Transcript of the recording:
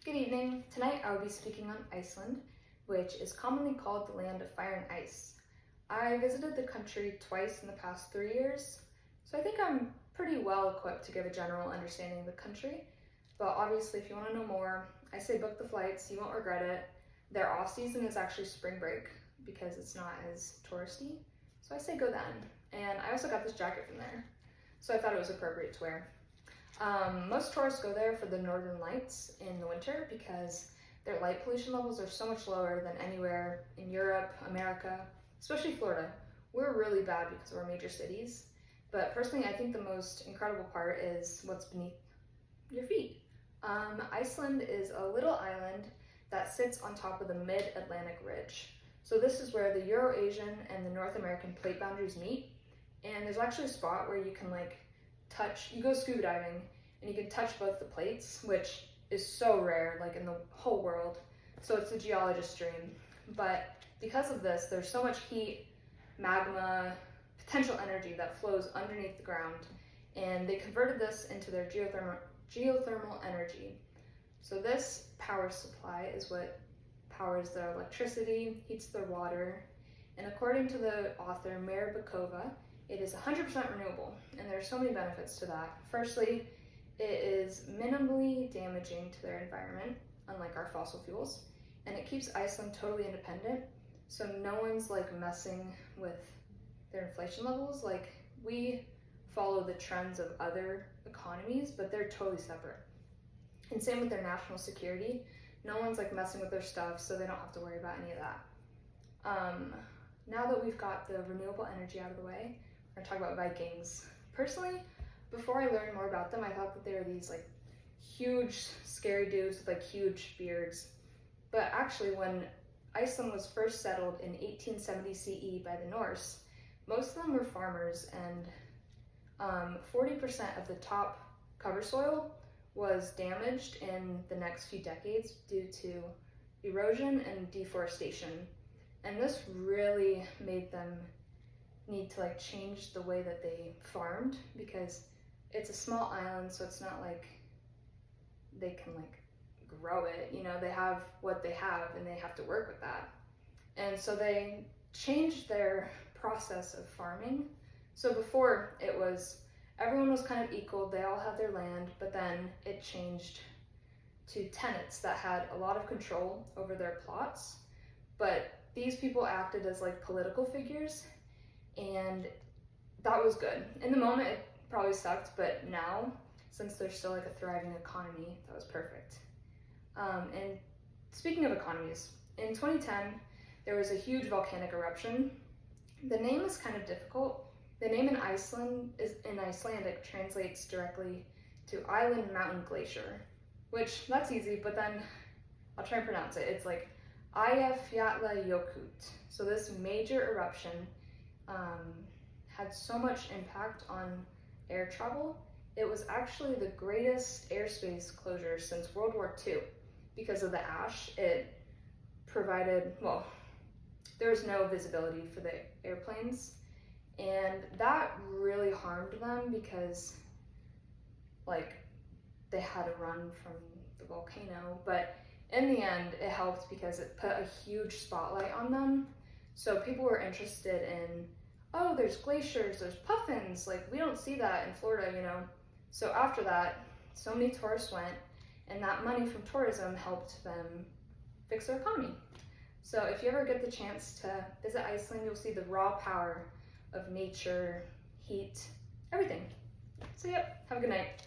Good evening. Tonight I will be speaking on Iceland, which is commonly called the land of fire and ice. I visited the country twice in the past 3 years, so I think I'm pretty well equipped to give a general understanding of the country. But obviously, if you want to know more, I say book the flights, you won't regret it. Their off-season is actually spring break because it's not as touristy, so I say go then. And I also got this jacket from there, so I thought it was appropriate to wear. Most tourists go there for the northern lights in the winter because their light pollution levels are so much lower than anywhere in Europe, America, especially Florida. We're really bad because of our major cities, but personally I think the most incredible part is what's beneath your feet. Iceland is a little island that sits on top of the mid-Atlantic ridge. So this is where the Euro-Asian and the North American plate boundaries meet, and there's actually a spot where you can you go scuba diving and you can touch both the plates, which is so rare in the whole world. So it's a geologist's dream. But because of this, there's so much heat, magma, potential energy that flows underneath the ground, and they converted this into their geothermal energy. So this power supply is what powers their electricity, heats their water, and according to the author Mayor Bakova, it is 100% renewable, and there are so many benefits to that. Firstly, it is minimally damaging to their environment, unlike our fossil fuels, and it keeps Iceland totally independent, so no one's messing with their inflation levels. We follow the trends of other economies, but they're totally separate. And same with their national security. No one's messing with their stuff, so they don't have to worry about any of that. Now that we've got the renewable energy out of the way, we're gonna talk about Vikings. Personally, before I learned more about them, I thought that they were these huge, scary dudes with huge beards. But actually, when Iceland was first settled in 1870 CE by the Norse, most of them were farmers, and 40% of the top cover soil was damaged in the next few decades due to erosion and deforestation. And this really made them need to change the way that they farmed, because it's a small island, so it's not they can grow it. They have what they have and they have to work with that. And so they changed their process of farming. So before everyone was kind of equal, they all had their land, but then it changed to tenants that had a lot of control over their plots. But these people acted as political figures, and that was good. In the moment it probably sucked, but now, since there's still a thriving economy, that was perfect. And speaking of economies, in 2010 there was a huge volcanic eruption. The name is kind of difficult. The name in Icelandic translates directly to Island Mountain Glacier, which that's easy, but then I'll try and pronounce it. It's Eyjafjallajökull. So this major eruption had so much impact on air travel. It was actually the greatest airspace closure since World War II. Because of the ash, it provided, there was no visibility for the airplanes, and that really harmed them because they had to run from the volcano. But in the end, it helped because it put a huge spotlight on them. So people were interested in, oh, there's glaciers, there's puffins, we don't see that in Florida, So after that, so many tourists went, and that money from tourism helped them fix their economy. So if you ever get the chance to visit Iceland, you'll see the raw power of nature, heat, everything. So yep, have a good night.